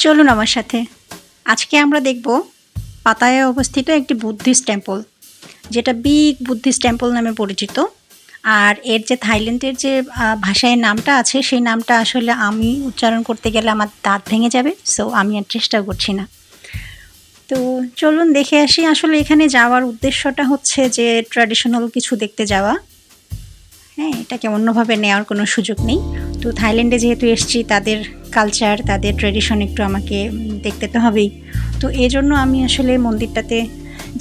চলুন আমার সাথে। আজকে আমরা দেখব পাতায়ায় অবস্থিত একটি বুদ্ধিস্ট টেম্পল, যেটা বিগ বুদ্ধিস্ট টেম্পল নামে পরিচিত। আর এর যে থাইল্যান্ডের যে ভাষায় নামটা আছে, সেই নামটা আসলে আমি উচ্চারণ করতে গেলে আমার দাঁত ভেঙে যাবে, সো আমি আর চেষ্টা করছি না। তো চলুন দেখে আসি। আসলে এখানে যাওয়ার উদ্দেশ্যটা হচ্ছে যে ট্র্যাডিশনাল কিছু দেখতে যাওয়া। হ্যাঁ, এটাকে অন্যভাবে নেওয়ার কোনো সুযোগ নেই। তো থাইল্যান্ডে যেহেতু এসেছি, তাদের কালচার, তাদের ট্র্যাডিশন একটু আমাকে দেখতে তো হবেই। তো এই জন্য আমি আসলে মন্দিরটাতে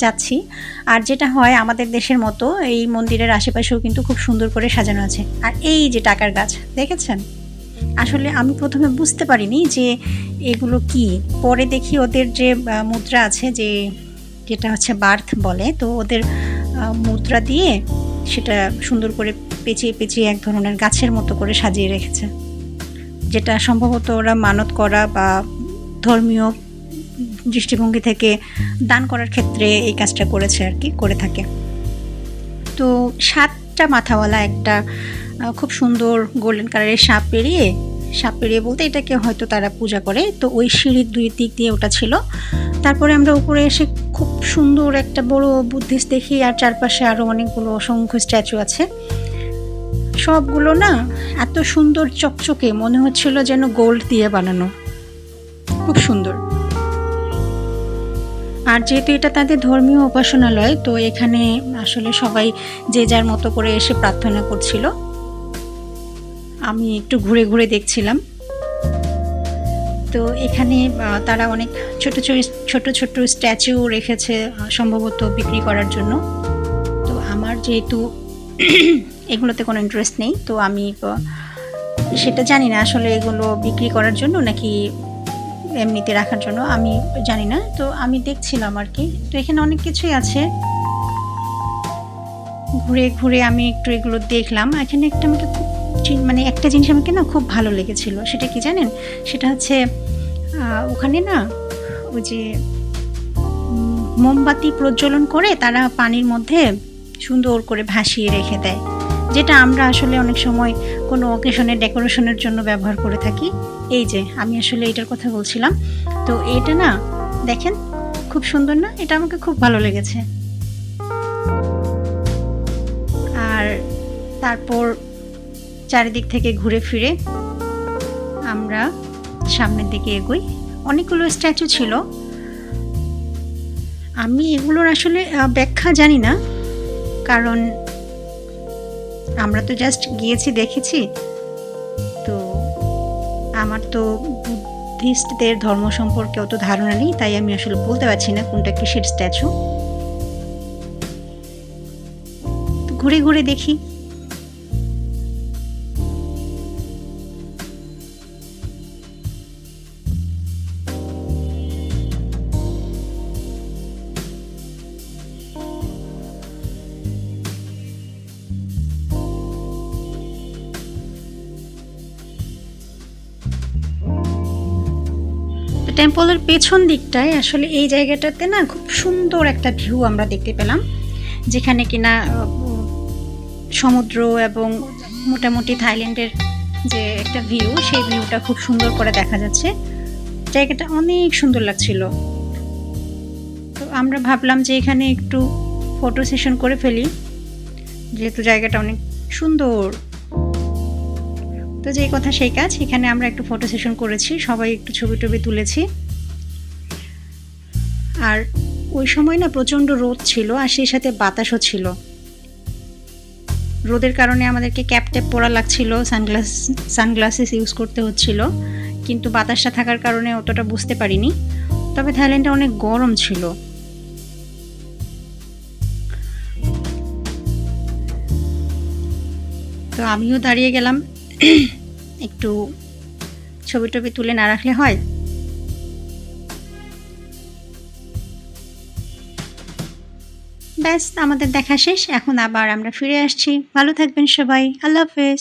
যাচ্ছি। আর যেটা হয় আমাদের দেশের মতো, এই মন্দিরের আশেপাশেও কিন্তু খুব সুন্দর করে সাজানো আছে। আর এই যে টাকার গাছ দেখেছেন, আসলে আমি প্রথমে বুঝতে পারিনি যে এগুলো কি। পরে দেখি ওদের যে মুদ্রা আছে, যেটা হচ্ছে বার্থ বলে, তো ওদের মুদ্রা দিয়ে সেটা সুন্দর করে পেঁচিয়ে পেঁচিয়ে এক ধরনের গাছের মতো করে সাজিয়ে রেখেছে, যেটা সম্ভবত ওরা মানত করা বা ধর্মীয় দৃষ্টিভঙ্গি থেকে দান করার ক্ষেত্রে এই কাজটা করেছে আর কি, করে থাকে। তো 7টা মাথাওয়ালা একটা খুব সুন্দর গোল্ডেন কালারের সাপ পেরিয়ে বলতে এটাকে হয়তো তারা পূজা করে। তো ওই সিঁড়ির 2 দিক দিয়ে ওটা ছিল। তারপরে আমরা উপরে এসে খুব সুন্দর একটা বড় বুদ্ধিস্ট দেখি, আর চারপাশে আরও অনেকগুলো অসংখ্য স্ট্যাচু আছে। সবগুলো না এত সুন্দর চকচকে, মনে হচ্ছিল যেন গোল্ড দিয়ে বানানো, খুব সুন্দর। আর যেহেতু এটা তাদের ধর্মীয় উপাসনালয়, তো এখানে আসলে সবাই যে যার মতো করে এসে প্রার্থনা করছিল। আমি একটু ঘুরে ঘুরে দেখছিলাম। তো এখানে তারা অনেক ছোট ছোট স্ট্যাচু রেখেছে, সম্ভবত বিক্রি করার জন্য। তো আমার যেহেতু এগুলোতে কোনো ইন্টারেস্ট নেই, তো আমি সেটা জানি না আসলে এগুলো বিক্রি করার জন্য নাকি এমনিতে রাখার জন্য, আমি জানি না। তো আমি দেখছিলাম আর কি। তো এখানে অনেক কিছুই আছে, ঘুরে ঘুরে আমি একটু এগুলো দেখলাম। এখানে একটা আমাকে খুব একটা জিনিস আমাকে না খুব ভালো লেগেছিল। সেটা কি জানেন? সেটা হচ্ছে ওখানে না ওই যে মোমবাতি প্রজ্বলন করে তারা পানির মধ্যে সুন্দর করে ভাসিয়ে রেখে দেয়, যেটা আমরা আসলে অনেক সময় কোনো অকেশনের ডেকোরেশনের জন্য ব্যবহার করে থাকি। এই যে আমি আসলে এটার কথা বলছিলাম। তো এটা না দেখেন, খুব সুন্দর না? এটা আমাকে খুব ভালো লেগেছে। আর তারপর চারিদিক থেকে ঘুরে ফিরে আমরা সামনের দিকে এগোই। অনেকগুলো স্ট্যাচু ছিল। আমি এগুলোর আসলে ব্যাখ্যা জানি না, কারণ আমরা তো জাস্ট গিয়েছি, দেখেছি। তো আমার তো বুদ্ধিস্টদের ধর্ম সম্পর্কে অত ধারণা নেই, তাই আমি আসলে বলতে পারছি না কোনটা কিসের স্ট্যাচু। তো ঘুরে ঘুরে দেখি। টেম্পলের পেছন দিকটায় আসলে এই জায়গাটাতে না খুব সুন্দর একটা ভিউ আমরা দেখতে পেলাম, যেখানে কিনা সমুদ্র এবং মোটামুটি থাইল্যান্ডের যে একটা ভিউ, সেই ভিউটা খুব সুন্দর করে দেখা যাচ্ছে। জায়গাটা অনেক সুন্দর লাগছিল। তো আমরা ভাবলাম যে এখানে একটু ফটো সেশন করে ফেলি, যেহেতু জায়গাটা অনেক সুন্দর। তো যেই কথা সেই কাজ, এখানে আমরা একটু ফটো সেশন করেছি, সবাই একটু ছবি টবি তুলেছি। আর ওই সময় না প্রচণ্ড রোদ ছিল, আর সেই সাথে বাতাসও ছিল। রোদের কারণে আমাদেরকে ক্যাপ ট্যাপ পরা লাগছিল, সানগ্লাসেস ইউজ করতে হচ্ছিল, কিন্তু বাতাসটা থাকার কারণে অতটা বুঝতে পারিনি। তবে থাইল্যান্ডে অনেক গরম ছিল। তো আমিও দাঁড়িয়ে গেলাম, একটু ছবি টবি তুলে না রাখলে হয়। ব্যাস, আমাদের দেখা শেষ। এখন আবার আমরা ফিরে আসছি। ভালো থাকবেন সবাই। আল্লাহ হাফেজ।